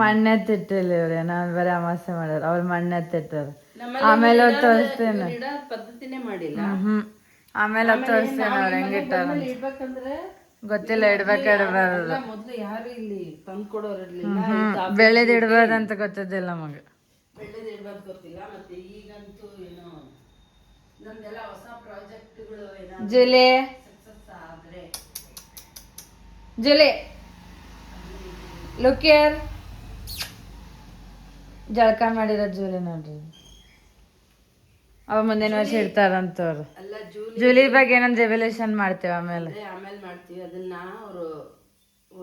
ಮಣ್ಣೆತ್ತಿಟ್ಟಿಲ್ಲ ಇವ್ರೆ, ನಾನು ಬರೀ ಅಮಾಸೆ ಮಾಡ್ಯಾರ, ಅವ್ರು ಮಣ್ಣೆತ್ತಿಟ್ಟಾರ. ಆಮೇಲೆ ಅವ್ರು ತೋರಿಸ್ತೇನೆ. ಪದ್ಧತಿನೇ ಮಾಡಿಲ್ಲ. ಆಮೇಲೆ ಅವ್ರು ತೋರಿಸ್ತೇನೆ ಅವ್ರು ಹೆಂಗಿಟ್ಟಾರ ಇಡ್ಬೇಕಂದ್ರೆ ಗೊತ್ತಿಲ್ಲ. ಇಡ್ಬೇಕಾದ್ರೆ ಮೊದ್ಲು ಯಾರು ಇಲ್ಲಿ ತಂದು ಕೊಡೋರಿರ್ಲಿಲ್ಲ. ಬೆಳೆದ್ ಇಡ್ಬಾರ್ದಂತ ಗೊತ್ತಿದ್ದಿಲ್ಲ ನಮಗೆ. ಬೆಳೆದ್ ಇಡ್ಬಾರ್ದು ಗೊತ್ತಿಲ್ಲ. ಮತ್ತೆ ಈಗಂತೂ ಏನೋ ನಮ್ದೆಲ್ಲ ಹೊಸ ಪ್ರಾಜೆಕ್ಟ್ಗಳು ಜುಲಿ ಸಕ್ಸಸ್ ಆದ್ರೆ ಜುಲಿ ಲುಕಿಯರ್ ಜಳಕ ಮಾಡಿರೋ ಜೂಲಿ ನೋಡ್ರಿ. ಅವ ಮುಂದಿನ ವರ್ಷ ಇರ್ತಾರಂತವ್ರು. ಜೂಲಿ ಬಗ್ಗೆ ಏನಂದ್ ರೆವಲ್ಯೂಷನ್ ಮಾಡ್ತೇವೆ ಆಮೇಲೆ ಮಾಡ್ತೀವಿ. ಅದನ್ನ ಅವರು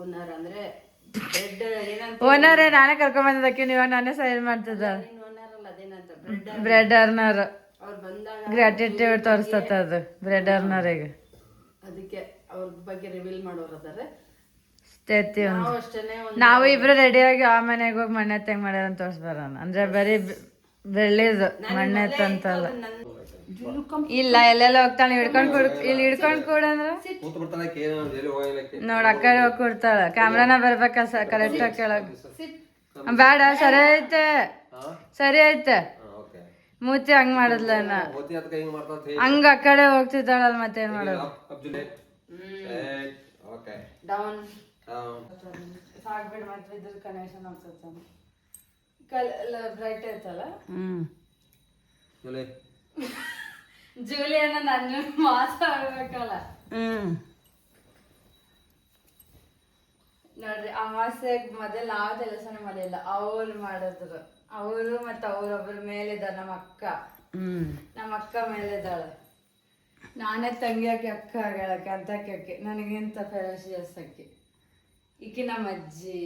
ಓನರ್ ಅಂದ್ರೆ ಓನರ್ ನಾನೇ ಕರ್ಕೊಂಡ್ ಬಂದಿದ್ದಕ್ಕೆ ನೀವು ನಾನೇ ಸೈನ್ ಮಾಡ್ತಿದ್ದ. ಬ್ರೆಡ್ ಅರ್ನರ್ ಗ್ರಾಟಿಟ್ಯೂಡ್ ತೋರಿಸ್ತದ ಅದು ಬ್ರೆಡ್ ಅರ್ನರಿಗೆ. ಅದಕ್ಕೆ ಅವ್ರ ಬಗ್ಗೆ ರಿವೀಲ್ ಮಾಡೋರು ಅದಾರೆ. ನಾವು ಇಬ್ರು ರೆಡಿಯಾಗಿ ಆ ಮನೆಗೆ ಹೋಗಿ ಮಣ್ಣೆತ್ತ ಹೆಂಗ್ ಮಾಡ್ಯಾರ ಅಂತ ತೋರ್ಸ್ಬರೋಣ. ಅಂದ್ರೆ ಬರೀ ಬೆಳ್ಳಿದು ಮಣ್ಣೆತ್ತ ಅಂತಲ್ಲ. ಇಲ್ಲ ಎಲ್ಲೆಲ್ಲ ಹೋಗ್ತಾಳೆ ಹಿಡ್ಕೊಂಡ್ ಇಲ್ಲಿ ಹಿಡ್ಕೊಂಡ್ ಕೂಡ ಅಂದ್ರ ನೋಡ್ ಅಕ್ಕ ಹೋಗಿ ಕೊಡ್ತಾಳ. ಕ್ಯಾಮ್ರಾನ ಬರ್ಬೇಕ ಕರೆಕ್ಟ್ ಆಗಿ ಕೇಳಕ್. ಬೇಡ ಸರಿ ಐತೆ ಸರಿ ಐತೆ. ಮೂತಿ ಹಂಗ್ ಮಾಡದ್ಲ ಹಂಗ ಆ ಕಡೆ ಹೋಗ್ತಿದ್ದಾಳಲ್ಲ ಮತ್ತೇನ್ ಮಾಡೋದು. ಸಾಕ್ಬಿಡ್ ಮತ್ತೆ ಇದ್ರ ಕನೆಕ್ಷನ್ ಆಗ್ತದ. ಬ್ರೈಟ್ ಐತಲ್ಲ ಜೂಲಿಯನ್ನ ನನ್ನ ಮಾತಾಡ್ಬೇಕಲ್ಲ. ನೋಡ್ರಿ ಅಮಾಸೆಗ್ ಮೊದಲು ಯಾವ ಕೆಲಸನ ಮಾಡಿಲ್ಲ, ಅವ್ರು ಮಾಡಿದ್ರು. ಅವರು ಮತ್ತೆ ಅವ್ರೊಬ್ರ ಮೇಲಿದ್ದಾರ. ನಮ್ಮ ಅಕ್ಕ ಮೇಲಿದ್ದಾಳ. ನಾನೇ ತಂಗಿಯಾಕಿ ಅಕ್ಕ ಹೇಳಕ್ಕೆ ಅಂತ ಅಕ್ಕಿ ನನಗಿಂತ ಫೆರೋಶಿಯಸ್ ಅಕ್ಕಿ. ಈಕಿ ನಮ್ಮ ಅಜ್ಜಿ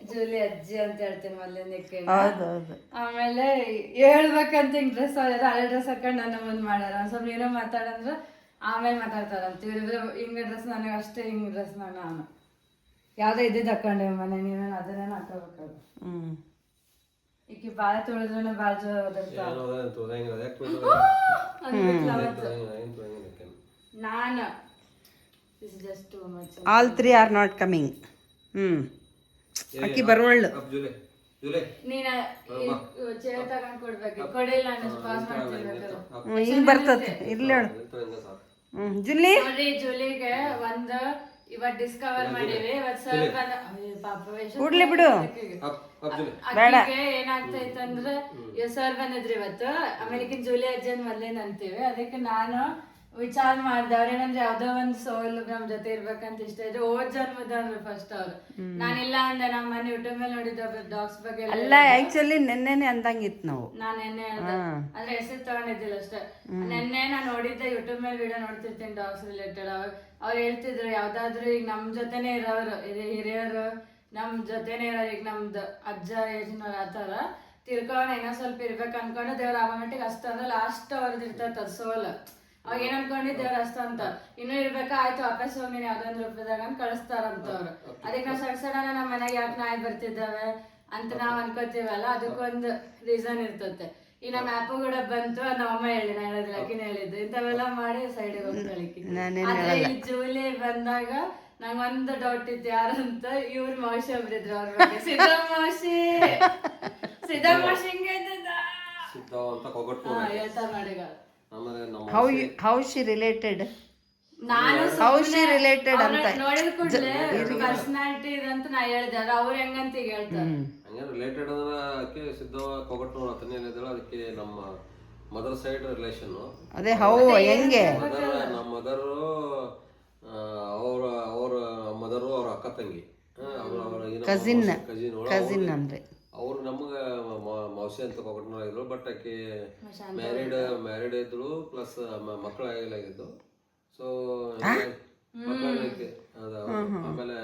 ಜೂಲಿ ಅಜ್ಜಿ ಅಂತ ಹೇಳ್ತೀನಿ ಮೊದಲಿಂದಕ್ಕೆ. ಆಮೇಲೆ ಹೇಳ್ಬೇಕಂತ ಹಿಂಗ್ ಡ್ರೆಸ್ ಹಳೆ ಡ್ರೆಸ್ ಹಾಕೊಂಡು ನನ್ನ ಮುಂದೆ ಮಾಡ್ಯಾರ. ಒಂದ್ ಸ್ವಲ್ಪ ಏನೋ ಮಾತಾಡಂದ್ರ ಆಮೇಲೆ ಮಾತಾಡ್ತಾರಂತ ಇವ್ರಿಬ್ರು. ಹಿಂಗ ಡ್ರೆಸ್ ನನಗೆ ಅಷ್ಟೇ, ಹಿಂಗ್ ಡ್ರೆಸ್ ನಾನು ಯಾವ್ದೋ ಇದ್ದಿದ್ದು ಹಾಕೊಂಡೆ ಮನೆ. ನೀವೇನು ಅದನ್ನೇನು ಹಾಕೋಬೇಕಲ್ಲ. ಈಕಿ ಬಾಳ ತೊಳೆದ್ರು ಬಾಳ ನಾನು all three are not coming. ಅಕ್ಕಿ ಬರೋಳ್ಳು. ನೀನ ಚೇರ್ ತಗೊಂಡ್ ಕೊಡ್ಬೇಕು. ಕೊಡಿಲ್ಲ ಪಾಸ್ ಮಾಡ್ತಿರ್ಬೇಕು. ಹಿಂಗ್ ಬರ್ತದ ಇರ್ಲಿ ಹೇಳು. ಜುಲಿ ಜುಲಿಗೆ ಒಂದು ಇವತ್ ಡಿಸ್ಕವರ್ ಮಾಡಿವಿ. ಇವತ್ ಸರ್ ಕೂಡ್ಲಿ ಬಿಡು. ಏನಾಗ್ತೈತಂದ್ರೆ ಸರ್ ಬಂದಿದ್ರಿ ಇವತ್ತು. ಅಮೆರಿಕನ್ ಜೂಲಿ ಅಜ್ಜನ್ ಮೊದ್ಲೇನ್ ಅಂತೀವಿ. ಅದಕ್ಕೆ ನಾನು ವಿಚಾರ ಮಾಡ್ದೆ ಅವ್ರೇನಂದ್ರೆ ಯಾವ್ದೋ ಒಂದ್ ಸೋಲ್ ನಮ್ ಜೊತೆ ಇರ್ಬೇಕಂತ ಇಷ್ಟ ಇದ್ರೆ ಓದ್ ಜನ್ಮದವ್ರು ಫಸ್ಟ್ ಅವ್ರು. ನಾನಿಲ್ಲ ಅಂದೆ. ನಮ್ಮ ಮನೆ ಯೂಟ್ಯೂಬ್ ಮೇಲೆ ನೋಡಿದ್ದ ಡಾಗ್ಸ್ ಬಗ್ಗೆ ಅಲ್ಲ. ಆಕ್ಚುಲಿ ನೆನ್ನೆನೆ ಅಂದಂಗಿತ್ತು ನಾವು. ನಾನ್ ನೆನ್ನೆ ಹೇಳ್ದೆ ಅಂದ್ರೆ ಹೆಸರು ತಗೊಂಡಿದ್ದಿಲ್ಲ ಅಷ್ಟೇ. ನೆನ್ನೆ ನಾನು ನೋಡಿದ್ದೆ ಯೂಟ್ಯೂಬ್ ಮೇಲೆ ವಿಡಿಯೋ ನೋಡ್ತಿರ್ತೀನಿ ಡಾಗ್ಸ್ ರಿಲೇಟೆಡ್. ಅವ್ರು ಹೇಳ್ತಿದ್ರು ಯಾವ್ದಾದ್ರು ಈಗ ನಮ್ ಜೊತೆನೆ ಇರೋರು ಹಿರಿಯರು ನಮ್ ಜೊತೆನೆ ಇರೋರು. ಈಗ ನಮ್ದು ಅಜ್ಜ ಏಜ್ನವ್ರು ಆತರ ತಿರ್ಕೊಂಡ್ ಏನೋ ಸ್ವಲ್ಪ ಇರ್ಬೇಕು ಅನ್ಕೊಂಡು ದೇವ್ರ ಆಮಟ್ಟಿಗೆ ಅಷ್ಟ ಅಂದ್ರೆ ಲಾಸ್ಟ್ ಅವ್ರದ್ದು ಇರ್ತದ ಸೋಲ್. ಅವಾಗ ಏನ್ ಅನ್ಕೊಂಡಿದ್ ದೇವ್ರ ಅಷ್ಟ ಅಂತ. ಇನ್ನೂ ಇರ್ಬೇಕಾ ಆಯ್ತು ವಾಪಸ್ ಹೋಗಿ ನೀನ್ ಯಾವ್ದೊಂದು ರೂಪದಾಗ ಅಂತ ಕಳಿಸ್ತಾರಂತವ್ರು. ಅದಕ್ಕೆ ನಾವು ಸಡನ್ ನಮ್ಮ ಮನೆಗೆ ಯಾಕೆ ನಾಯಿ ಬರ್ತಿದ್ದಾವೆ ಅಂತ ನಾವ್ ಅನ್ಕೋತೀವಲ್ಲ, ಅದಕ್ಕೊಂದು ರೀಸನ್ ಇರ್ತತೆ. ಈ ನಮ್ಮ ಆ್ಯಪು ಕೂಡ ಬಂತು. ನಮ್ಮಮ್ಮ ಹೇಳಿ ನಾ ಹೇಳಿದ್ರೆ ಅಕ್ಕಿನ ಹೇಳಿದ್ದು ಇಂಥವೆಲ್ಲ ಮಾಡಿ ಸೈಡಿಗೆ ಹೋಗ್ತಾಳಿಕ್ಕಿ. ಈ ಜೂಲಿ ಬಂದಾಗ ನಂಗೊಂದು ಡೌಟ್ ಇತ್ತು ಯಾರಂತ. ಇವ್ರ ಮೌಸಿ ಒಬ್ರಿದ್ರು ಅವ್ರ ಬಗ್ಗೆ. ಸಿದ್ದಮಾಸಿ ಹಿಂಗೆ ಹೇಳ್ತಾರ ನೋಡಿಗ. ಹೌ ಶಿ ರಿಲೇಟೆಡ್ ನಾನು ಹೌ ಶಿ ರಿಲೇಟೆಡ್ ಅಂತ ನೋಡಿದ ಕೂಡಲೇ ಪರ್ಸನಾಲಿಟಿ ಇದಂತ ನಾ ಹೇಳಿದೆ. ಅವ್ರ ಹೆಂಗಂತ ಈಗ ಹೇಳ್ತಾರೆ. ಹಂಗೆ ರಿಲೇಟೆಡ್ ಅಂದ್ರೆ ಅದಕ್ಕೆ ಸಿದ್ದವ್ವ ಕೊಗಟ್ನೂರು ಅತನೇಲಿದ್ದಳು. ಅದಕ್ಕೆ ನಮ್ಮ ಮದರ್ ಸೈಡ್ ರಿಲೇಷನ್. ಅದೇ ಹೌ ಹೆಂಗೆ ನಮ್ಮ ಮದರು ಅವ್ರ ಮದರು ಅವ್ರ ಅಕ್ಕ ತಂಗಿ ಕಜಿನ್ ಅಂದ್ರೆ ಅವ್ರು ನಮ್ಗೆ ಮೌಸಿ ಅಂತ ಕೊಗಟ್ನೂರು ಆಗಿದ್ರು. ಬಟ್ ಆಕೆ ಮ್ಯಾರಿಡ್ ಇದ್ರು ಪ್ಲಸ್ ಮಕ್ಕಳಾಗಿದ್ದು. ಸೊ ಆಮೇಲೆ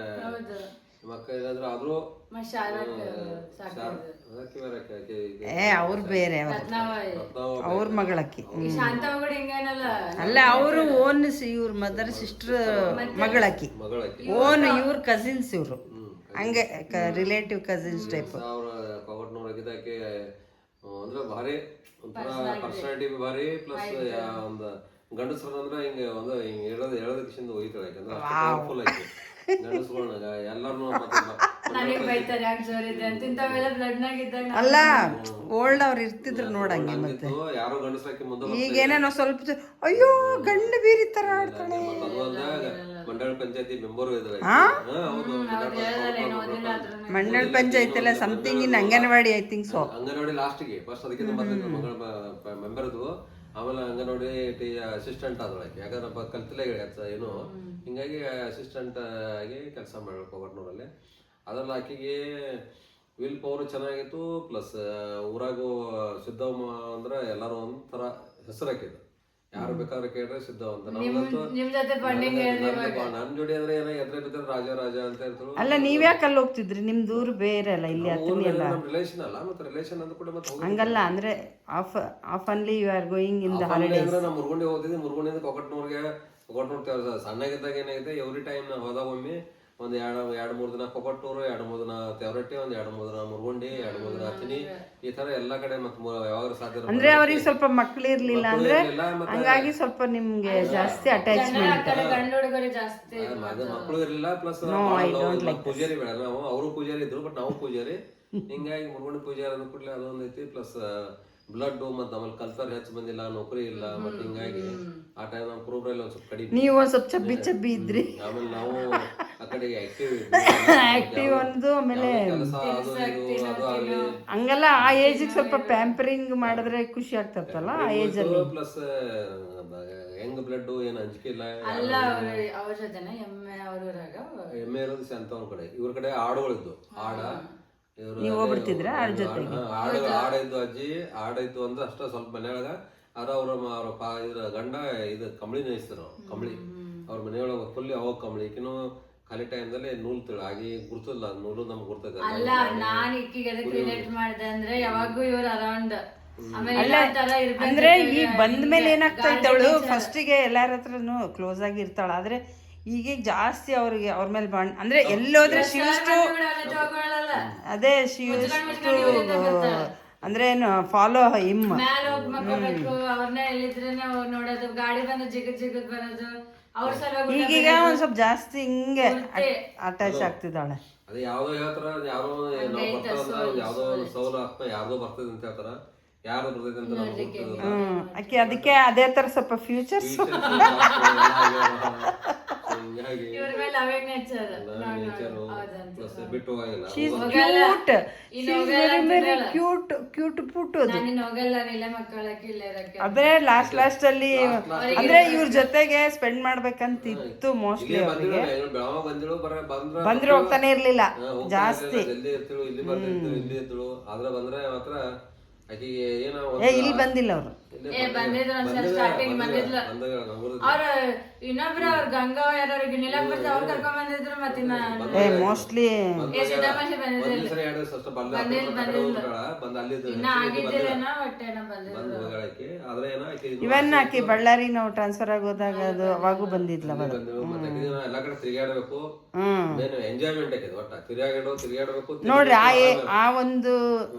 ಮಕ್ಕಳ ಏನಾದ್ರು ಆದ್ರೂ ಅವ್ರು ಬೇರೆ ಅವ್ರ ಮಗಳಕ್ಕಿ ಅಲ್ಲ. ಅವರು ಓನ್ ಇವ್ರ ಮದರ್ ಸಿಸ್ಟರ್ ಮಗಳಕ್ಕಿ ಓನ್ ಇವ್ರ ಕಸಿನ್ಸ್. ಇವ್ರು ಹಂಗೆ ರಿಲೇಟಿವ್ ಕಸಿನ್ಸ್ ಟೈಪ್. ಅವ್ರ ಕೊಗಟ್ನೂರಾಗಿದ್ದಕ್ಕೆ ಅಂದ್ರೆ ಭಾರಿ ಒಂಥರ ಪರ್ಸನಾಲಿಟಿ ಭಾರಿ. ಪ್ಲಸ್ ಒಂದು ಗಂಡಸ್ರ ಅಂದ್ರೆ ಹಿಂಗೆ ಒಂದು ಹಿಂಗೆ ಹೇಳೋದಕ್ಕೆ ಹೋಯ್ತಾಳೆ. ಯಾಕಂದ್ರೆ ಪವರ್ಫುಲ್ ಆಯ್ತು. ಗಂಡಸ್ಗಳನ್ನ ಎಲ್ಲಾರು ನನಗೆ ಬೈತಾರೆ ಯಾಕೆ ಜೋರಿದೆ ಅಂತ ಇಂಥವೆಲ್ಲ ಬ್ಲಡ್ನಾಗ ಇದ್ದಾಗ ಅಲ್ಲ ಓಲ್ಡ್ ಅವ್ರು ಇರ್ತಿದ್ರು ನೋಡಂಗೆ ಮತ್ತೆ ಯಾರೋ ಗಂಡಸ್ರಾಕಿ ಮುಂದೆ ಈಗೇನೇನೋ ಸ್ವಲ್ಪ ಅಯ್ಯೋ ಗಂಡು ಬೀರಿ ತರ ಆಡ್ತಾಳೆ. ಮಂಡಳ ಪಂಚಾಯತಿ ಮೆಂಬರ್ ಇದ್ರೆ ಹೌದು ಮಂಡಳ ಪಂಚಾಯತ್ ಎಲ್ಲ something in anganwadi I think so. Anganwadi ಲಾಸ್ಟ್ಗೆ ಫಸ್ಟ್ ಅದಕ್ಕಿಂತ ಮೊದಲು ಮಗಳ ಮೆಂಬರ್ ಇದ್ವು. ಆಮೇಲೆ ಅಂಗನವಾಡಿ ಅಸಿಸ್ಟೆಂಟ್ ಆದೊಳಗೆ ಯಾಕಂದ್ರೆ ಕಲ್ತಿಲ್ಲ ಏನು ಹಿಂಗಾಗಿ ಅಸಿಸ್ಟೆಂಟ್ ಆಗಿ ಕೆಲಸ ಮಾಡ್ಬೇಕು ಕೊಗಟ್ನೂರಲ್ಲಿ. ಅದ್ರಲ್ಲಿ ಆಕೆಗೆ ವಿಲ್ ಪವರ್ ಚೆನ್ನಾಗಿತ್ತು. ಪ್ಲಸ್ ಊರಾಗೂ ಸಿದ್ದಮ್ಮ ಅಂದ್ರೆ ಎಲ್ಲಾರು ಒಂಥರ ಹೆಸರು ಹಾಕಿದ್ರು. ಯಾರು ಬೇಕಾದ್ರೆ ಕೇಳಿದ್ರೆ ಸಿದ್ಧ ಅಂತ. ನಮ್ಗಂತೂ ನಿಮ್ ಜೊತೆ ಬಂಡಿಂಗ್ ನನ್ ಜೋಡಿ ಅಂದ್ರೆ ಏನೋ ಎದ್ರೆ ಬಿದ್ದರೆ ರಾಜ ಅಂತ ಹೇಳ್ತಾರೆ. ಅಲ್ಲ ನೀವ್ಯಾಕೆ ಅಲ್ಲಿ ಹೋಗ್ತಿದ್ರಿ? ನಿಮ್ ದೂರ ಬೇರೆ ಅಲ್ಲ, ಇಲ್ಲಿ ಹತ್ತಿರ ಅಲ್ಲ. ನಮ್ ರಿಲೇಷನ್ ಅಲ್ಲ, ಮತ್ತೆ ರಿಲೇಷನ್ ಅಂತ ಕೂಡ ಮತ್ತೆ ಹಂಗಲ್ಲ ಅಂದ್ರೆ ಆಫನ್ಲಿ you are going in the holidays. ಅಂದ್ರೆ ನಾವು ಮುರ್ಗುಂಡಿ ಹೋಗ್ತಿದ್ವಿ. ಮುರ್ಗುಂಡಿಂದ ಕೊಕಟ್ನೂರ್ಗೆ ಸಣ್ಣಗಿದ್ದಾಗ ಏನಾಗಿದೆ ಎವ್ರಿ ಟೈಮ್ ನಾವು ಹೋದಾಗ ಒಮ್ಮೆ ಒಂದ್ ಎರಡು ಮೂರು ದಿನ ಕೊಕಟ್ನೂರು, 2-3 ದಿನ ತೆವರಟ್ಟಿ, 2-3 ದಿನ ಮುರ್ಗುಂಡಿ, 2-3 ದಿನ ಹತ್ತಿನಿ, ಈ ತರ ಎಲ್ಲಾ ಕಡೆ ಮತ್ತೆ ಯಾವಾಗ ಸಾಧ್ಯ ಅಂದ್ರೆ ಅವ್ರಿಗೆ ಸ್ವಲ್ಪ ಮಕ್ಳು ಇರ್ಲಿಲ್ಲ ಅಂದ್ರೆ ಹಂಗಾಗಿ ಸ್ವಲ್ಪ ನಿಮ್ಗೆ ಜಾಸ್ತಿ ಅಟ್ಯಾಚ್ಮೆಂಟ್. ಗಂಡು ಹುಡುಗರು ಜಾಸ್ತಿ ಮಕ್ಕಳು ಇರ್ಲಿಲ್ಲ. ಪ್ಲಸ್ ಪೂಜಾರಿ ಬೇಡ, ನಾವು ಅವರು ಪೂಜಾರಿ ಇದ್ರು ಬಟ್ ನಾವು ಪೂಜಾರಿ. ಹಿಂಗಾಗಿ ಮುರ್ಗುಂಡಿ ಪೂಜಾರಿ ಅಂದ ಕೂಡಲೇ ಅದೊಂದ್ ಐತಿ. ಪ್ಲಸ್ ಬ್ಲಡ್ ಮತ್ತೆ ಆಮೇಲೆ ಕಲ್ತರ್ ಹೆಚ್ಚು ಬಂದಿಲ್ಲ, ನೌಕರಿ ಇಲ್ಲ, ಮತ್ತೆ ಹಿಂಗಾಗಿ ಆ ಟೈಮ್ ನಮ್ಮ ಕುರುಬ್ರಲ್ಲಿ ಒಂದ್ ಸ್ವಲ್ಪ ಕಡಿಮೆ. ನೀವು ಒಂದ್ ಸ್ವಲ್ಪ ಚಬ್ಬಿ ಇದ್ರಿ. ಆಮೇಲೆ ನಾವು ಆ ಕಡೆಗೆ ಆಕ್ಟಿವ್ ಒಂದು. ಆಮೇಲೆ ಕೆಲಸ ಅದು ಇದು ಅದು ಆಗ್ಲಿ ಹಂಗಲ್ಲ ಆ ಏಜ್ ಸ್ವಲ್ಪ ಪ್ಯಾಂಪರಿಂಗ್ ಮಾಡಿದ್ರೆ ಖುಷಿ ಆಗ್ತತ್ತಲ್ಲ ಆ ಏಜ್ ಅಲ್ಲಿ. ಪ್ಲಸ್ ಹೆಂಗ್ ಬ್ಲಡ್ ಏನ್ ಅಂಜಿಕೆ ಇಲ್ಲ. ಅಲ್ಲ ಅವ್ರ ಜೊತೆನ ಎಮ್ಮೆ ಅವ್ರಾಗ ಎಮ್ಮೆ ಇರೋದು ಶಾಂತವನ್ ಕಡೆ, ಇವ್ರ ಕಡೆ ಆಡುಗಳಿದ್ದು. ನೀವು ಹೋಗ್ಬಿಡ್ತಿದ್ರ ಆಡ ಜೊತೆಗೆ? ಆಡಿದ್ದು ಅಜ್ಜಿ ಆಡಿದ್ದು ಅಂದ್ರೆ ಅಷ್ಟ ಸ್ವಲ್ಪ ಮನೆಯೊಳಗ. ಆದ್ರ ಅವ್ರ ಗಂಡ ಇದು ಕಂಬಳಿ ನೇಯಿಸ್ತಾರ. ಕಂಬಳಿ ಅವ್ರ ಮನೆಯೊಳಗ ಫುಲ್ ಅವಾಗ ಕಂಬಳಿ. ಈಕಿನೂ ಖಾಲಿ ಟೈಮ್ದಲ್ಲಿ ನೂಲ್ ಆಗಿ ಗುರ್ತಲ್ಲ, ನೂಲು ನಮ್ಗೆ ಗುರ್ತದ. ಅಲ್ಲ ನಾನ್ ಇಕ್ಕಿಗೆ ಅದಕ್ಕೆ ರಿಲೇಟ್ ಮಾಡಿದೆ ಅಂದ್ರೆ ಯಾವಾಗೂ ಇವ್ರ ಅರೌಂಡ್. ಅಂದ್ರೆ ಈಗ ಬಂದ್ಮೇಲೆ ಏನಾಗ್ತಾ ಇದ್ದವಳು ಫಸ್ಟಿಗೆ ಎಲ್ಲಾರ ಹತ್ರನು ಕ್ಲೋಸ್ ಆಗಿ ಇರ್ತಾಳ. ಆದ್ರೆ ಈಗ ಜಾಸ್ತಿ ಅವ್ರಿಗೆ ಅವ್ರ ಮೇಲೆ ಬಾಂಡ್ ಅಂದ್ರೆ ಎಲ್ಲೋದ್ರೆ ಶಿವಷ್ಟು ಅದೇ ಶಿವಷ್ಟು ಅಂದ್ರೆ ಏನು ಫಾಲೋ ಹಿಮ್. ಮ್ಯಾಲ ಹೋಗಿ ಮಕ್ಕೋಬೇಕು, ಅವ್ರನ್ನೇ ಎಲ್ಲಿದ್ರೆ ನೋಡೋದು, ಗಾಡಿ ಬಂದು ಜಿಗದ್ ಬರೋದು ಅವ್ರ ಸಲುವಾಗಿ. ಈಗೀಗ ಒಂದ್ ಸ್ವಲ್ಪ ಜಾಸ್ತಿ ಹಿಂಗೆ ಅಟ್ಯಾಚ್ ಆಗ್ತಿದ್ದಾಳೆ. ಅದೇ ಯಾವ್ದೋ ಹೇಳ್ತಾರ, ಯಾರೋ ನಾವು ಬರ್ತಾರ ಯಾವ್ದೋ ಒಂದು ಸೌಲ ಆತ್ಮ ಯಾರ್ದೋ ಬರ್ತದೆ ಅಂತ ಹೇಳ್ತಾರ. ಯಾರು ಬರ್ತೈತೆ ಅಂತ ನಮ್ಗೆ ಆಕೆ ಅದಕ್ಕೆ ಅದೇ ತರ ಸ್ವಲ್ಪ ಫ್ಯೂಚರ್ಸ್ ಬಿಟ್ಟು ಹೋಗಿಲ್ಲ. ಅದೇ ಲಾಸ್ಟ್ ಅಲ್ಲಿ ಅಂದ್ರೆ ಇವ್ರ ಜೊತೆಗೆ ಸ್ಪೆಂಡ್ ಮಾಡ್ಬೇಕಂತ ಇತ್ತು ಮೋಸ್ಟ್ಲಿ. ಬಂದ್ರೆ ಹೋಗ್ತಾನೆ ಇರ್ಲಿಲ್ಲ ಜಾಸ್ತಿ. ಆದ್ರೆ ಬಂದ್ರೆ ಮಾತ್ರ ಇಲ್ಲಿ ಬಂದಿಲ್ಲ ಅವರು. ಸ್ಟಾರ್ಟಿಂಗ್ ಬಂದಿದ್ಲು ಅವ್ರ ಇನ್ನೊಬ್ರು ಅವ್ರ ಗಂಗಾ ಯಾರು ನೀಲಂಬರ್ತಿ ಅವ್ರು ಕರ್ಕೊಂಡ್ ಬಂದಿದ್ರು. ಮತ್ತೆ ಮೋಸ್ಟ್ಲಿ ಇವನ್ ಆಕಿ ಬಳ್ಳಾರಿ ನಾವು ಟ್ರಾನ್ಸ್ಫರ್ ಆಗೋದಾಗ ಅದು ಅವಾಗೂ ಬಂದಿದ್ಲ. ಎಲ್ಲಾ ಕಡೆ ತಿರುಗಾಡಬೇಕು, ಎಂಜಾಯ್ಮೆಂಟ್ ಆಗಿದೆ ಒಟ್ಟ ತಿರುಗಾಡಬೇಕು ನೋಡ್ರಿ. ಆ ಒಂದು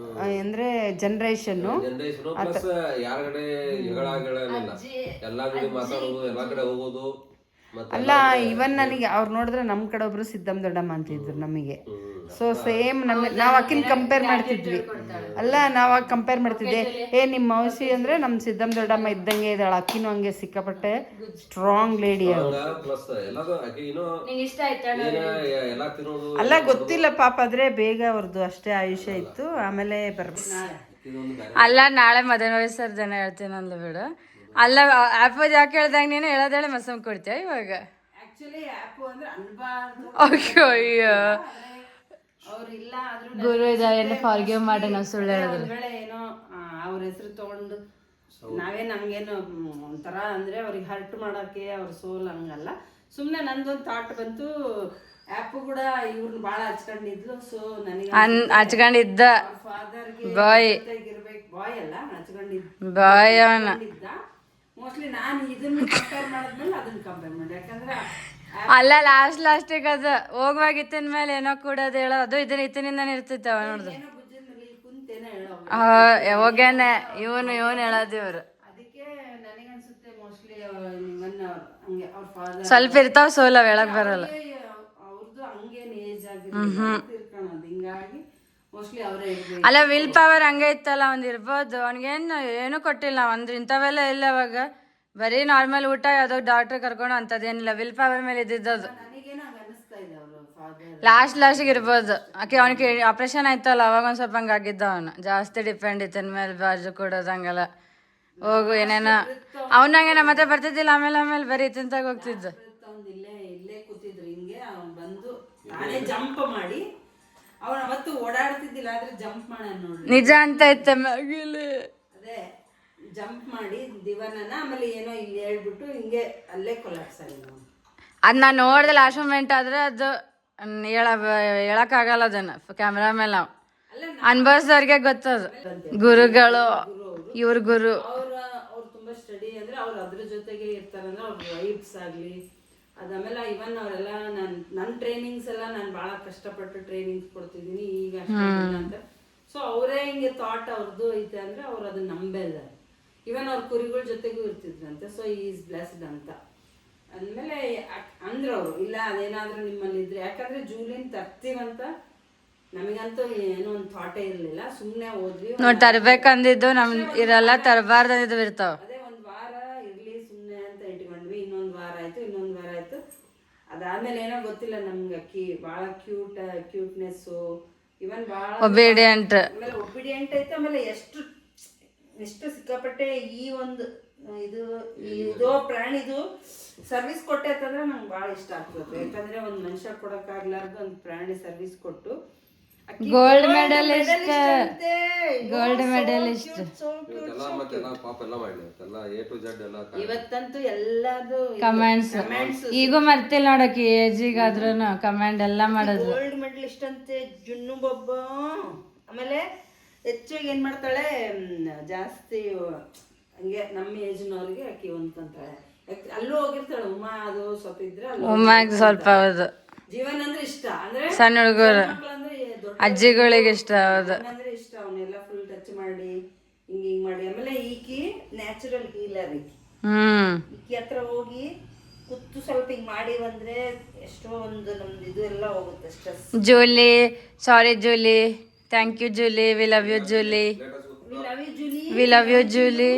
ಅಂದ್ರೆ ಜನರೇಷನ್ ಪ್ಲಸ್ ಯಾರ ಕಡೆ ಎಲ್ಲಾ ಕಡೆ ಮಾತಾಡೋದು, ಎಲ್ಲಾ ಕಡೆ ಹೋಗೋದು. ಅಲ್ಲ ಇವನ್ ನನಗೆ ಅವ್ರು ನೋಡಿದ್ರೆ ನಮ್ ಕಡೆ ಒಬ್ರು ಸಿದ್ದಮ್ಮ ದೊಡ್ಡಮ್ಮ ಅಂತಿದ್ರು ನಮಗೆ. ಸೊ ಸೇಮ್ ನಾವ್ ಅಕ್ಕಿನ ಕಂಪೇರ್ ಮಾಡ್ತಿದ್ವಿ. ಅಲ್ಲ ನಾವ್ ಕಂಪೇರ್ ಮಾಡ್ತಿದ್ದೆ, ನಿಮ್ ಮೌಸಿ ಅಂದ್ರೆ ನಮ್ ಸಿದ್ದಮ್ಮ ದೊಡ್ಡಮ್ಮ ಇದ್ದಂಗೆ ಇದ್ದಾಳ, ಅಕ್ಕಿನೂ ಹಂಗೆ ಸಿಕ್ಕಾಪಟ್ಟೆ ಸ್ಟ್ರಾಂಗ್ ಲೇಡಿ ಅವ್ರು. ಅಲ್ಲ ಗೊತ್ತಿಲ್ಲ ಪಾಪ, ಆದ್ರೆ ಬೇಗ ಅವ್ರದ್ದು ಅಷ್ಟೇ ಆಯುಷ್ಯ ಇತ್ತು. ಆಮೇಲೆ ಅಲ್ಲ ನಾಳೆ ಮದನ ಸರ್ ಜನ ಹೇಳ್ತೀನಿ ಅಂದ್ಲು ಬಿಡು. ಅಲ್ಲ ಆ್ಯಪ್ ಯಾಕೆ ಹೇಳ್ದಾಗ ನೀನು ಹೇಳೋದೇಳೆ ಮಸಮ್ ಕೊಡ್ತೀಯ ಇವಾಗ? ಅಯ್ಯೋ ಗುರು ಇದ ಫಾರ್ಗಿವ್ ಮಾಡಿ ನಾವು ಸುಳ್ಳು ಹೇಳಿದ್ರೆ ಏನೋ ಅವ್ರ ಹೆಸರು ತಗೊಂಡು ನಾವೇನು ಹಂಗೇನು ಒಂಥರ ಅಂದ್ರೆ ಅವ್ರಿಗೆ ಹರ್ಟ್ ಮಾಡಕ್ಕೆ ಅವ್ರ ಸೋಲ್ ಹಂಗಲ್ಲ. ಸುಮ್ಮನೆ ನಂದೊಂದು ಥಾಟ್ ಬಂತು. ಆ್ಯಪ್ ಕೂಡ ಇವ್ರನ್ನ ಭಾಳ ಹಚ್ಕೊಂಡಿದ್ಲು. ಸೊ ನನಗೆ ಹಚ್ಕೊಂಡಿದ್ದ ಫಾದರ್ಗೆ ಬಾಯ್ ಬಾಯ್ ಅಲ್ಲ ಹಚ್ಕೊಂಡಿದ್ದ ಬಾಯ್ ಅವನ ಮೋಸ್ಟ್ಲಿ ನಾನು ಇದನ್ನ ಕಂಪೇರ್ ಮಾಡಿದ್ಮೇಲೆ ಅದನ್ನ ಕಂಪೇರ್ ಮಾಡಿ. ಯಾಕಂದ್ರೆ ಅಲ್ಲ ಲಾಸ್ಟಿಗೆ ಅದು ಹೋಗುವಾಗ ಇತ್ತಿನ ಮೇಲೆ ಏನೋ ಕೂಡೋದು ಹೇಳೋ ಅದು ಇತ್ತಿನಿಂದಾನೆ ಇರ್ತಿತ್ತು. ಅವ ನೋಡಿದ್ರು ಕುಂತೇನೆ ಹೇಳೋ ಯಾವಾಗೇನೆ ಇವನು ಹೇಳೋದು ಇವ್ರು. ಅದಕ್ಕೆ ನನಗನ್ಸುತ್ತೆ ಮೋಸ್ಟ್ಲಿ ಹಂಗೆ ಅವ್ರ ಫಾದರ್ ಸ್ವಲ್ಪ ಇರ್ತಾವ ಸೋಲ್ ಅವ್ ಹೇಳಕ್ ಬರಲ್ಲ. ಅವ್ರ ತೀರ್ಕೊಳ್ಳೋದು. ಹಿಂಗಾಗಿ ಮೋಸ್ಟ್ಲಿ ಅವರೇ ಇರ್ಬೇಕು. ಅಲ್ಲ ವಿಲ್ ಪವರ್ ಹಂಗೆ ಇತ್ತಲ್ಲ ಒಂದ್ ಇರ್ಬೋದು. ಅವ್ನಿಗೇನು ಏನೂ ಕೊಟ್ಟಿಲ್ಲ ಅಂದ್ರೆ ಇಂಥವೆಲ್ಲ ಇಲ್ಲ ಅವಾಗ. ಬರೀ ನಾರ್ಮಲ್ ಊಟ ಯಾವ್ದೋ ಡಾಕ್ಟರ್ ಕರ್ಕೊಂಡು ಅಂತದೇನಿಲ್ಲ, ವಿಲ್ ಪವರ್ ಮೇಲೆ ಇದ್ದಿದ್ದದು. ನನಗೇನೋ ಹಂಗೆ ಅನಿಸ್ತಾ ಇದೆ ಅವರು ಫಾದರ್ ಲಾಸ್ಟಿಗೆ ಇರ್ಬೋದು. ಆಕೆ ಅವನಿಗೆ ಆಪ್ರೇಷನ್ ಆಯ್ತಲ್ಲ ಅವಾಗ ಒಂದ್ ಸ್ವಲ್ಪ ಹಂಗೆ ಆಗಿದ್ದ. ಅವನು ಜಾಸ್ತಿ ಡಿಪೆಂಡ್ ಇತ್ತನ ಮೇಲೆ ಬಾಜು ಕೊಡೋದು ಹಂಗೆಲ್ಲ ಹೋಗು ಏನೇನೋ. ಅವನಂಗೆ ನಮ್ಮ ಹತ್ರ ಬರ್ತಿದ್ದಿಲ್ಲ, ಆಮೇಲೆ ಬರೀ ತಿಂತಾಗ ಹೋಗ್ತಿದ್ದ. ಅವ್ನು ಇಲ್ಲೇ ಕೂತಿದ್ರು ಹಿಂಗೆ. ಅವ್ನು ಬಂದು ನಾನೇ ಜಂಪ್ ಮಾಡಿ, ಅವನು ಅವತ್ತು ಓಡಾಡ್ತಿದ್ದಿಲ್ಲ ಆದ್ರೆ ಜಂಪ್ ಮಾಡ ನೋಡ್ರಿ. ನಿಜ ಅಂತ ಇತ್ತ ಮ್ಯಾಗಿಲಿ ಅದೇ ಜಂಪ್ ಮಾಡಿ ದಿವಾನನ ಆಮೇಲೆ ಏನೋ ಇಲ್ಲಿ ಹೇಳ್ಬಿಟ್ಟು ಹಿಂಗೆ ಅಲ್ಲೇ ಕೊಲಾಪ್ಸ್ ಆಗಿದೆ. ಅದ್ ನಾನು ನೋಡ್ದೆ ಲಾಸ್ಟ್ ಮೂಮೆಂಟ್ ಆದ್ರೆ ಅದು ಹೇಳಕ್ಕಾಗಲ್ಲ ಅದನ್ನ ಕ್ಯಾಮ್ರಾ ಮೇಲೆ. ನಾವು ಅನ್ಭವಿಸಿದವ್ರಿಗೆ ಗೊತ್ತದು. ಗುರುಗಳು ಇವ್ರ ಗುರು ಅವ್ರು ತುಂಬಾ ಸ್ಟಡಿ ಅಂದ್ರೆ ಅವ್ರು ಅದ್ರ ಜೊತೆಗೆ ಇರ್ತಾರಂದ್ರೆ ಅವ್ರ ವೈಬ್ಸ್ ಆಗ್ಲಿ ಅದಾಮೇಲೆ ಇವನ್ ಅವರೆಲ್ಲ ನನ್ನ ಟ್ರೈನಿಂಗ್ಸ್ ಎಲ್ಲ ನಾನು ಭಾಳ ಕಷ್ಟಪಟ್ಟು ಟ್ರೈನಿಂಗ್ಸ್ ಕೊಡ್ತಿದ್ದೀನಿ ಈಗ ಅಷ್ಟೇ ಅಂತ. ಸೊ ಅವರೇ ಹಿಂಗೆ ಥಾಟ್ ಅವ್ರದ್ದು ಐತೆ ಅಂದ್ರೆ ಅವ್ರು ಅದನ್ನ ನಂಬಿದ್ದಾರೆ. ಇವನ್ ಅವ್ರ ಕುರಿಗಳ ಜೊತೆಗೂ ಇರ್ತಿದ್ರಂತೆ. ಸೊ ಈಸ್ ಬ್ಲೆಸ್ಡ್ ಅಂತ ಅಂದಮೇಲೆ ಅಂದ್ರು ಅವರು, ಇಲ್ಲ ಅದೇನಾದ್ರೂ ನಿಮ್ಮಲ್ಲಿ ಇದ್ರೆ, ಯಾಕಂದ್ರೆ ಜೂಲಿನ್ ತರ್ತೀವಂತ ನಮಗಂತೂ ಏನೋ ಒಂದು ಥಾಟೇ ಇರಲಿಲ್ಲ. ಸುಮ್ಮನೆ ಹೋದ್ವಿ. ನೋಡ್ ತರ್ಬೇಕಂದಿದ್ದು ನಮ್ ಇರಲ್ಲ, ತರಬಾರ್ದು ಇರ್ತಾವ. ಅದೇ ಒಂದು ವಾರ ಇರ್ಲಿ ಸುಮ್ಮನೆ ಅಂತ ಇಟ್ಕೊಂಡ್ವಿ. ಇನ್ನೊಂದು ವಾರ ಆಯ್ತು. ಅದಾದ್ಮೇಲೆ ಏನೋ ಗೊತ್ತಿಲ್ಲ ನಮ್ಗೆ ಅಕ್ಕಿ ಭಾಳ ಕ್ಯೂಟ್ನೆಸ್ಸು, ಇವನ್ ಭಾಳ ಒಬಿಡಿಯಂಟ್. ಆಮೇಲೆ ಒಬಿಡಿಯಂಟ್ ಐತೆ. ಆಮೇಲೆ ಎಷ್ಟು ಸಿಕ್ಕಾಪಟ್ಟೆ ಈ ಒಂದು ಇದು ಪ್ರಾಣಿದು ಸರ್ವಿಸ್ ಕೊಟ್ಟೆ ಅಂತಂದ್ರೆ ನಂಗೆ ಭಾಳ ಇಷ್ಟ ಆಗ್ತದೆ. ಯಾಕಂದ್ರೆ ಒಂದು ಮನುಷ್ಯ ಕೊಡಕ್ಕಾಗ್ಲಾರ್ದು ಒಂದು ಪ್ರಾಣಿ ಸರ್ವಿಸ್ ಕೊಟ್ಟು ಗೋಲ್ಡ್ ಮೆಡಲಿಸ್ಟ್. ಗೋಲ್ಡ್ ಮೆಡಲಿಸ್ಟ್ ಇವತ್ತಂತೂ ಎಲ್ಲದು ಕಮೆಂಟ್ಸ್ ಈಗೂ ಮರ್ತಿಲ್ಲ ನೋಡಕ್ಕೆ ಏಜಿಗಾದ್ರೂ ಕಮೆಂಟ್ ಎಲ್ಲ ಮಾಡೋದು. ಗೋಲ್ಡ್ ಮೆಡಲಿಸ್ಟ್ ಅಂತೆ ಜುನ್ನು ಬೊಬ್ಬ. ಆಮೇಲೆ ಹೆಚ್ಚಾಗಿ ಏನ್ ಮಾಡ್ತಾಳೆ, ಜಾಸ್ತಿ ಹಂಗೆ ನಮ್ಮ ಏಜ್ನವ್ರಿಗೆ ಆಕಿ ಹೊಂದ್ಕೊಂತಾಳೆ. ಅಲ್ಲೂ ಹೋಗಿರ್ತಾಳೆ ಉಮಾ, ಅದು ಸ್ವಲ್ಪ ಇದ್ರೆ ಉಮ್ಮಾಗ ಸ್ವಲ್ಪ ಹೌದು. ಜೀವನ ಅಂದ್ರೆ ಇಷ್ಟ, ಅಂದ್ರೆ ಸಣ್ಣ ಹುಡುಗರು ಅಂದ್ರೆ ದೊಡ್ಡ ಅಜ್ಜಿಗಳಿಗೆ ಇಷ್ಟ. ಹೌದು, ಅಂದ್ರೆ ಇಷ್ಟ. ಅವನ್ನೆಲ್ಲ ಫುಲ್ ಟಚ್ ಮಾಡಿ ಹಿಂಗ್ ಮಾಡಿ. ಆಮೇಲೆ ಈಕಿ ನ್ಯಾಚುರಲ್ ಹೀಲರ್. ಈಕಿ ಹತ್ರ ಹೋಗಿ ಕುತ್ತು ಸ್ವಲ್ಪ ಹಿಂಗ್ ಮಾಡಿ ಬಂದ್ರೆ ಎಷ್ಟೋ ಒಂದು ನಮ್ದು ಇದು ಎಲ್ಲ ಹೋಗುತ್ತೆ stress. Julie, sorry Julie, thank you Julie, we love you Julie, we love you Julie,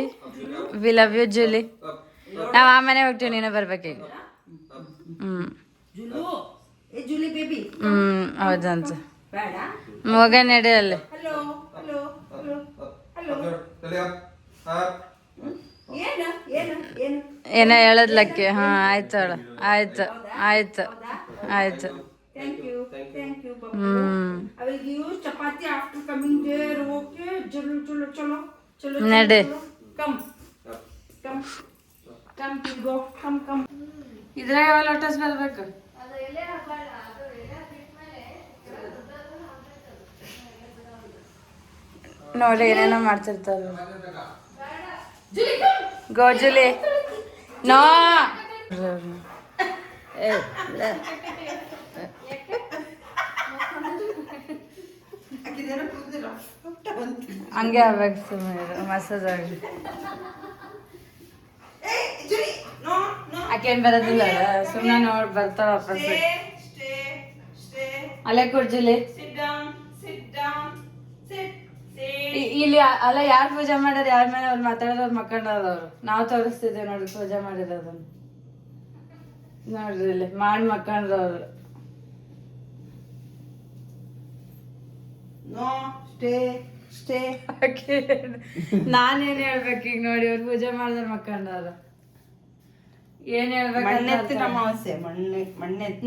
we love you Julie. ನಾವ್ ಆ ಮನೆ ಹೋಗ್ತೀವಿ, ನೀನು ಬರ್ಬೇಕೀಗ. Julie baby ಹೌದಂತ. ಬೇಡ ಮಗ ನಡಿ ಅಲ್ಲಿ. ಹಲೋ ಹಲೋ ಹಲೋ ಹಲೋ ಏನು ಏನು ಏನು ಏನೋ ಹೇಳದ್ಲಕ್ಕೆ. ಹಾ ಆಯ್ತು ಹೇಳು. ಆಯ್ತು. Thank you. I will give you chapati after coming there. Okay. Chalo. ನಡಿ. Come. Go. Come. ಇದ್ರಾಗ ಲೋಟಸ್ ಬರ್ಬೇಕು. ನೋಡಿ ಏನೇನೋ ಮಾಡ್ತಿರ್ತಾರ. ಗೋ ಜುಲಿ. ನೋ ಹಂಗೆ ಆಗ್ಬೇಕು. ಸುಮ್ಮನೆ ಮಸಾಜ್ ಆಗಿ ಆಕೇನ್ ಬರೋದಿಲ್ಲ, ಸುಮ್ಮನೆ ನೋಡಿ ಬರ್ತಾವ ವಾಪಸ್. ಅಲ್ಲೇ ಕೊಡ್ಜುಲಿ ಇಲ್ಲಿ ಅಲ್ಲ. ಯಾರು ಪೂಜೆ ಮಾಡ್ಯಾರ, ಯಾರ ಮೇಲೆ ಅವ್ರು ಮಾತಾಡೋರು ಮಕ್ಕಂಡವ್ರು. ನಾವು ತೋರಿಸ್ತಿದ್ದೇವೆ ನೋಡ್ರಿ ಪೂಜೆ ಮಾಡಿರೋದನ್ನ. ನೋಡ್ರಿ ಇಲ್ಲಿ ಮಾಡಿ ಮಕ್ಕಂಡ್ರವ್ರು. ನಾನೇನ್ ಹೇಳ್ಬೇಕು ಈಗ? ನೋಡಿ ಅವ್ರು ಪೂಜೆ ಮಾಡಿದ್ರ ಮಕ್ಕಂಡವ್ರು. ಏನ್ ಹೇಳ್ಬೇಕು?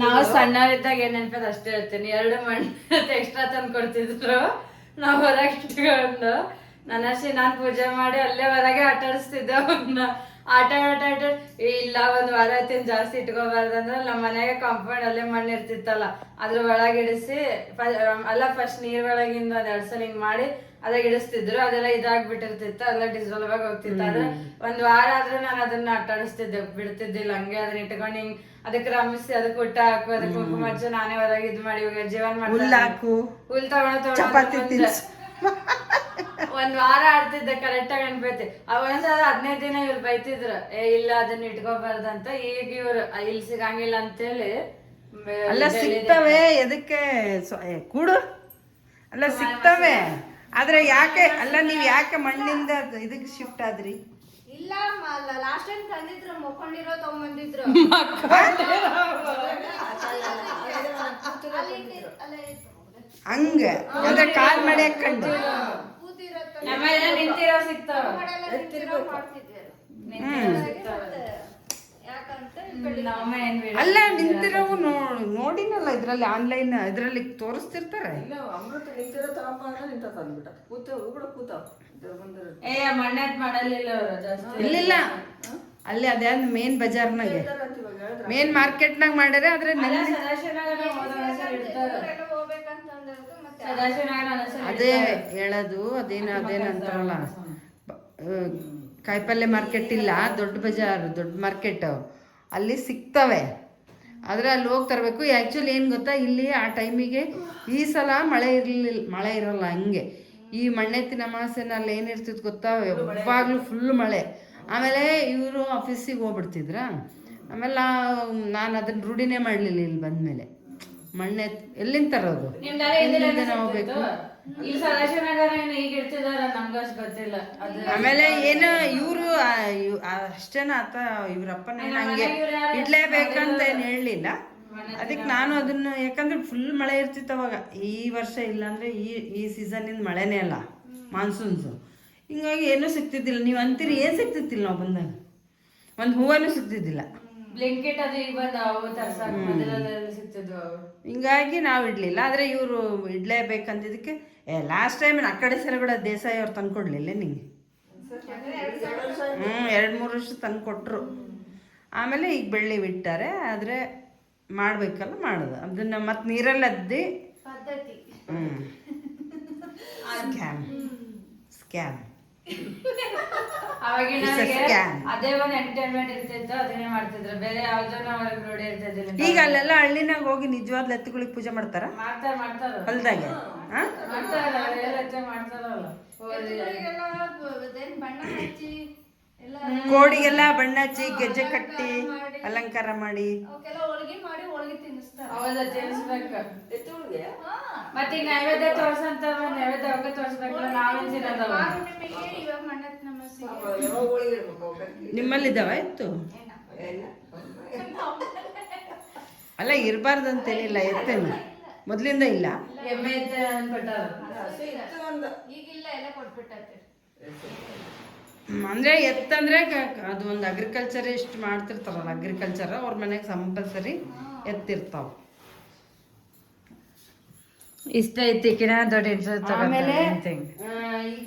ನಾವು ಸಣ್ಣವರಿದ್ದಾಗ ಏನ್ ನೆನ್ಪದ ಅಷ್ಟೇ ಹೇಳ್ತೀನಿ. 2 ಮಣ್ಣು ಎಕ್ಸ್ಟ್ರಾ ತಂದು ಕೊಡ್ತಿದ್ರು. ನಾವ್ ಹೊರಗೆ ಇಟ್ಕೊಂಡು ನಾನ್ ಪೂಜೆ ಮಾಡಿ ಅಲ್ಲೇ ಹೊರಗೆ ಆಟ ಆಡಿಸ್ತಿದ್ದೆ ಅವ್ನ. ಆಟ ಇಲ್ಲ 1 ವಾರ ಆಯ್ತೀನಿ ಜಾಸ್ತಿ ಇಟ್ಕೋಬಾರ್ದಂದ್ರೆ ನಮ್ಮ ಮನೆಗೆ ಕಾಂಪೌಂಡ್ ಅಲ್ಲೇ ಮಣ್ಣು ಇರ್ತಿತ್ತಲ್ಲ, ಅದ್ರ ಒಳಗಿಡಿಸಿ ಫಸ್ಟ್ ನೀರ್ ಒಳಗಿಂದ 2 ಸಲ ಹಿಂಗ್ ಮಾಡಿ ಅದಾಗ ಇಡಿಸ್ತಿದ್ರು. ಅದೆಲ್ಲ ಇದಾಗ್ಬಿಟ್ಟಿರ್ತಿತ್ತು, ಅದೆಲ್ಲ ಡಿಸಾಲ್ವ್ ಆಗಿ ಹೋಗ್ತಿತ್ತು. ಆದ್ರೆ 1 ವಾರ ಆದ್ರೂ ನಾನು ಅದನ್ನ ಆಟ ಆಡಿಸ್ತಿದ್ದೆ, ಬಿಡ್ತಿದ್ದಿಲ್ಲ. ಹಂಗೆ ಅದನ್ನ ಇಟ್ಕೊಂಡು ಹಿಂಗ್ ಅದಕ್ಕೆ ರಮಿಸಿ ಅದಕ್ಕೆ ಊಟ ಹಾಕು, ಅದಕ್ಕೆ ಕುಂಕುಮ ಹಚ್ಚು, ನಾನೇ ಹೊರಗೆ ಇದ್ ಮಾಡಿ ಜೀವನ ಮಾಡ್ತೀನಿ. ಹುಲ್ ತಗೊಂಡು 1 ವಾರ ಆಡ್ತಿದ್ದೆ ಕರೆಕ್ಟ್ ಆಗಿ ಅನ್ಬೈತಿ. ಒಂದ್ಸಲ 15 ದಿನ ಇವ್ರು ಬೈತಿದ್ರು, ಇಲ್ಲ ಅದನ್ನ ಇಟ್ಕೋಬಾರ್ದಂತ. ಈಗ ಇವ್ರು ಇಲ್ಲಿ ಸಿಗಂಗಿಲ್ಲ ಅಂತೇಳಿ ಅಲ್ಲ ಸಿಗ್ತವೆ ಎದಕ್ಕೆ ಕೂಡು ಅಲ್ಲ ಸಿಗ್ತವೆ ಆದ್ರೆ ಯಾಕೆ ಅಲ್ಲ ನೀವ್ ಯಾಕೆ ಮಣ್ಣಿಂದ ಇದಕ್ಕೆ ಶಿಫ್ಟ್ ಆದ್ರಿ? ಇಲ್ಲ ಲಾಸ್ಟ್ ಟೈಮ್ ತಂದಿದ್ರು ಮೊಕೊಂಡಿರೋ ತಗೊಂಬಂದಿದ್ರು ಹಂಗ ಅಂದ್ರೆ ಕಾಲ್ ಮಳೆ ಕಂಡು ನಮ್ಮೆಲ್ಲ ನಿಂತಿರೋ ಸಿಗ್ತಾವ. ಅಲ್ಲ ನಿಂತಿರೋವು ನೋಡಿನಲ್ಲ ಇದ್ರಲ್ಲಿ ಆನ್ಲೈನ್ ಇದ್ರಲ್ಲಿ ತೋರಿಸ್ತಿರ್ತಾರೆ. ಅಮೃತ ನಿಂತಿರೋ ತಗೊಂಬ ನಿಂತ ತಂದ್ಬಿಟ್ಟ ಕೂತಾವ ಏ ಮಣ್ಣೆತ್ ಮಾಡಲಿಲ್ಲ ಅವರು ಜಾಸ್ತಿ. ಇಲ್ಲಿಲ್ಲ ಅಲ್ಲಿ ಅದೇ ಮೇನ್ ಬಜಾರ್ನಾಗೆ ಮೇನ್ ಮಾರ್ಕೆಟ್ನಾಗ ಮಾಡ್ಯಾರ ಆದ್ರೆ ಅದೇ ಹೇಳೋದು ಅದೇನ ಅಂತಾರಲ್ಲ ಕಾಯಿಪಲ್ಯ ಮಾರ್ಕೆಟ್ ಇಲ್ಲ ದೊಡ್ಡ ಬಜಾರ್ ದೊಡ್ಡ ಮಾರ್ಕೆಟ್ ಅಲ್ಲಿ ಸಿಗ್ತವೆ ಆದರೆ ಅಲ್ಲಿ ಹೋಗಿ ತರಬೇಕು. ಆ್ಯಕ್ಚುಲಿ ಏನು ಗೊತ್ತಾ ಇಲ್ಲಿ ಆ ಟೈಮಿಗೆ ಈ ಸಲ ಮಳೆ ಇರಲ್ಲ ಹಂಗೆ. ಈ ಮಣ್ಣೆತ್ತಿನ ಅಮಾವಾಸ್ಯೆನಲ್ಲಿ ಏನಿರ್ತಿತ್ತು ಗೊತ್ತಾ ಯಾವಾಗಲೂ ಫುಲ್ ಮಳೆ. ಆಮೇಲೆ ಇವರು ಆಫೀಸಿಗೆ ಹೋಗ್ಬಿಡ್ತಿದ್ರ. ಆಮೇಲೆ ನಾನು ಅದನ್ನ ರೂಢಿನೇ ಮಾಡಲಿಲ್ಲ ಇಲ್ಲಿ ಬಂದಮೇಲೆ. ಮಣ್ಣೆ ಎಲ್ಲಿಂದ ತರೋದು ಎಲ್ಲಿಂದ ಹೋಗ್ಬೇಕು. ಆಮೇಲೆ ಏನು ಇವರು ಅಷ್ಟೇನ ಆತ ಇವ್ರಪ್ಪನ ನಂಗೆ ಇಡ್ಲೇಬೇಕಂತ ಏನು ಹೇಳಲಿಲ್ಲ. ಅದಕ್ಕೆ ನಾನು ಅದನ್ನ ಯಾಕಂದ್ರೆ ಫುಲ್ ಮಳೆ ಇರ್ತಿತ್ತು ಅವಾಗ. ಈ ವರ್ಷ ಇಲ್ಲಾಂದ್ರೆ ಈ ಸೀಸನಿಂದ ಮಳೆನೇ ಅಲ್ಲ ಮಾನ್ಸೂನ್ಸು. ಹಿಂಗಾಗಿ ಏನೂ ಸಿಗ್ತಿದ್ದಿಲ್ಲ. ನೀವು ಅಂತೀರಿ ಏನು ಸಿಗ್ತಿದ್ದಿಲ್ಲ ನಾವು ಬಂದಾಗ ಒಂದು ಹೂವನೂ ಸಿಗ್ತಿದ್ದಿಲ್ಲ. ಹಿಂಗಾಗಿ ನಾವು ಇಡ್ಲಿಲ್ಲ. ಆದರೆ ಇವರು ಇಡ್ಲೇಬೇಕಂದಿದ್ದಕ್ಕೆ ಲಾಸ್ಟ್ ಟೈಮ್ ಆ ಕಡೆ ಸಲ ಕೂಡ ದೇಸಾಯಿ ಅವ್ರು ತಂದು ಕೊಡಲಿಲ್ಲ ನಿಂಗೆ. 2-3 ವರ್ಷ ತಂದು ಕೊಟ್ಟರು. ಆಮೇಲೆ ಈಗ ಬೆಳ್ಳಿ ಬಿಟ್ಟಾರೆ. ಆದರೆ ಮಾಡಬೇಕಲ್ಲ ಮಾಡೋದು ಅದನ್ನು ಮತ್ತೆ ನೀರಲ್ಲಿ ಅದ್ದಿ ಸ್ಕ್ಯಾಮ್ ಅದೇ ಒಂದು ಎಂಟರ್ಟೈನ್ಮೆಂಟ್ ಇರ್ತಿತ್ತು, ಅದನ್ನೇ ಮಾಡ್ತಿದ್ರು. ಬೇರೆ ಯಾವ್ದೋ ನಾವು ನೋಡಿ ಇರ್ತಿದ್ದಿಲ್ಲ. ಈಗ ಅಲ್ಲೆಲ್ಲ ಹಳ್ಳಿನಾಗ ಹೋಗಿ ನಿಜವಾದ ಎತ್ತುಗಳಿಗೆ ಪೂಜೆ ಮಾಡ್ತಾರ ಹೊಲ್ದಾಗೆ. ಕೋಡಿಗೆಲ್ಲ ಬಣ್ಣ ಹಚ್ಚಿ ಗೆಜ್ಜೆ ಕಟ್ಟಿ ಅಲಂಕಾರ ಮಾಡಿ ಮತ್ತೆ ಈಗ ನೈವೇದ್ಯ ತೋರ್ಸಂತ ನೈವೇದ್ಯ ಅವಾಗ ತೋರ್ಸ್ಬೇಕಲ್ಲ ನಾವೇನ್ ತಿನ್ನೋದವ. ನಿಮ್ಮಲ್ಲಿದ್ದಾವ ಇತ್ತು ಅಲ್ಲ ಇರಬಾರ್ದಂತೇನಿಲ್ಲ. ಎತ್ತೇನು ಮೊದ್ಲಿಂದ ಇಲ್ಲ. ಎಮ್ಮೆ ಅಂದ್ರೆ ಎತ್ತಂದ್ರೆ ಅದು ಒಂದು ಅಗ್ರಿಕಲ್ಚರ್ ಇಷ್ಟು ಮಾಡ್ತಿರ್ತಾರಲ್ಲ ಅಗ್ರಿಕಲ್ಚರ್ ಅವ್ರ ಮನೆಗೆ ಕಂಪಲ್ಸರಿ ಎತ್ತಿರ್ತಾವ. ಇಷ್ಟ ಐತಿಕಿನ ದೊಡ್ಡ ಇಂಟ್ರೆಸ್ಟ್. ಆಮೇಲೆ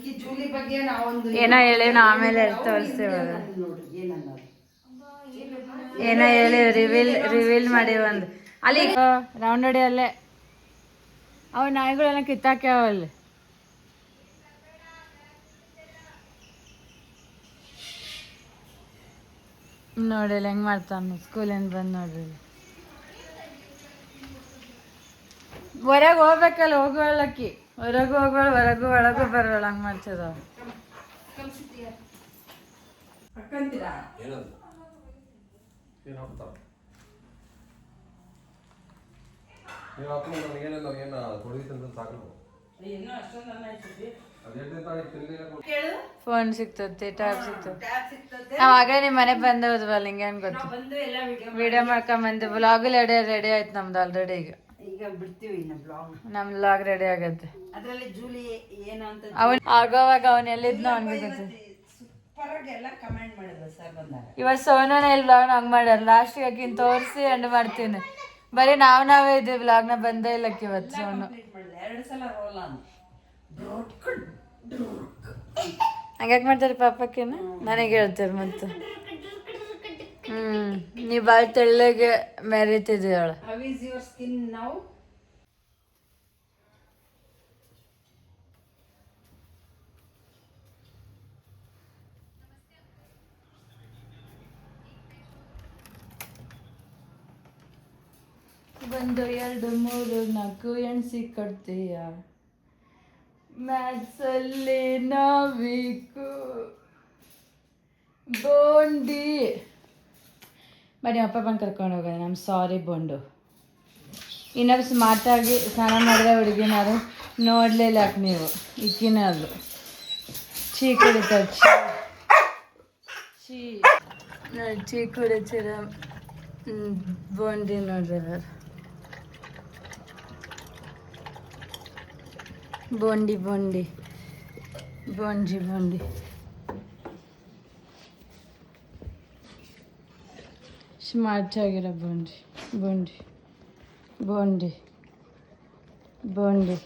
ಈ ಜೂಲಿ ಬಗ್ಗೆ ನಾವೊಂದು ಏನೋ ಹೇಳಿ ನಾ ಆಮೇಲೆ ತೋರಿಸ್ತೇವೆ. ಏನೋ ಹೇಳಿ ರಿವೀಲ್ ಮಾಡಿ ಒಂದು ಅಲ್ಲಿ ರೌಂಡ್ ಹೊಡಿ ಅಲ್ಲೇ ಅವ ನಾಯಿಗಳೆಲ್ಲ ಕಿತ್ತಾಕ್ಯಾವ ಅಲ್ಲಿ. ನೋಡಿಲ್ಲ ಹೆಂಗ್ ಮಾಡ್ತಾನ ಸ್ಕೂಲಿಂದ ಬಂದು ನೋಡ್ರಿ. ಹೊರಗೆ ಹೋಗ್ಬೇಕಲ್ಲ ಹೋಗುವಳಕ್ಕಿ ಹೊರಗೂ ಹೋಗೋಳು ಹೊರಗೂ ಒಳಗೂ ಬರೋಳು ಹಂಗೆ ಮಾಡ್ತದ. ಫೋನ್ ಸಿಗ್ತದೆ ಟ್ಯಾಬ್ ಸಿಗ್ತದೆ. ನಾವಾಗ ನಿಮ್ಮ ಮನೆಗೆ ಬಂದೆ ಹೋದ್ವಲ್ಲ ಹಿಂಗೆ ಗೊತ್ತು ವಿಡಿಯೋ ಮಾಡ್ಕೊಂಡ್ ಬಂದೆ. ಬ್ಲಾಗಲ್ಲಿ ರೆಡಿ ಆಯ್ತು ನಮ್ದು ಆಲ್ರೆಡಿ. ಈಗ ಬಿಡ್ತೀವಿ ನಮ್ ಬ್ಲಾಗ್ ರೆಡಿ ಆಗತ್ತೆ. ಅದ್ರಲ್ಲಿ ಜೂಲಿ ಏನು ಅಂತ ಅವನ್ ಆಗೋವಾಗ ಅವನ್ ಎಲ್ಲಿದ್ನೋ ಅವನಿಗೆ ಗೊತ್ತು. ಕಮೆಂಟ್ ಮಾಡಿದ್ರು ಸರ್ ಬಂದಾಗ. ಇವತ್ತು ಸೋನನ ಇಲ್ಲಿ ಬ್ಲಾಗ್ ಹಂಗೆ ಮಾಡ್ಯಾರ. ಲಾಸ್ಟಿಗೆ ಆಕಿನ ತೋರಿಸಿ ಎಂಡ್ ಮಾಡ್ತೀನಿ. ಬರೀ ನಾವೇ ಇದ್ದೀವಿ ಬ್ಲಾಗ್ನ ಬಂದೇ ಇಲ್ಲಕ್ಕೆ ಇವತ್ತು ಸೋನು. 2 ಸಲ ರೋಲ್ ಹಂಗ್ಯಾಕೆ ಮಾಡ್ತಾರೆ ಪಾಪಕ್ಕೇನು ನನಗೆ ಹೇಳ್ತಾರೆ ಮತ್ತೆ. ನೀ ಭಾಳ ತೆಳ್ಳಗೆ ಮೆರಿತಿದ್ದೀವಳ. How is your skin now? ಒಂದು 2 3 4 ಎಣ್ಸಿ ಕೊಡ್ತೀಯ ಮ್ಯಾಥ್ಸಲ್ಲಿ ನಾವೀಕು ಬೋಂಡಿ. ಬನ್ನಿ ಅಪ್ಪ ಬಂದು ಕರ್ಕೊಂಡು ಹೋಗೋಣ. ನಮ್ಮ ಸಾರಿ ಬೋಂಡು ಇನ್ನೊಬ್ಬ ಸ್ಮಾರ್ಟಾಗಿ ಸ್ನಾನ ಮಾಡಿದ್ರೆ ಹುಡುಗಿನಾರು ನೋಡಲಿಲ್ಲ ನೀವು ಇಕ್ಕಿನ ಅದು ಚೀ ಕುಡಿತಾರೆ ಚೀ ನೋಡಿ ಚೀ ಕುಡಿತೀರ ಬೋಂಡಿ ನೋಡ್ರಿ ಬೋಂಡಿ ಬೋಂಡಿ ಬೋಂಜಿ ಬೋಂಡಿ ಸ್ಮಾರ್ಟ್ ಆಗಿರೋ ಬೋಂಡಿ ಬೋಂಡಿ ಬೋಂಡಿ ಬೋಂಡಿ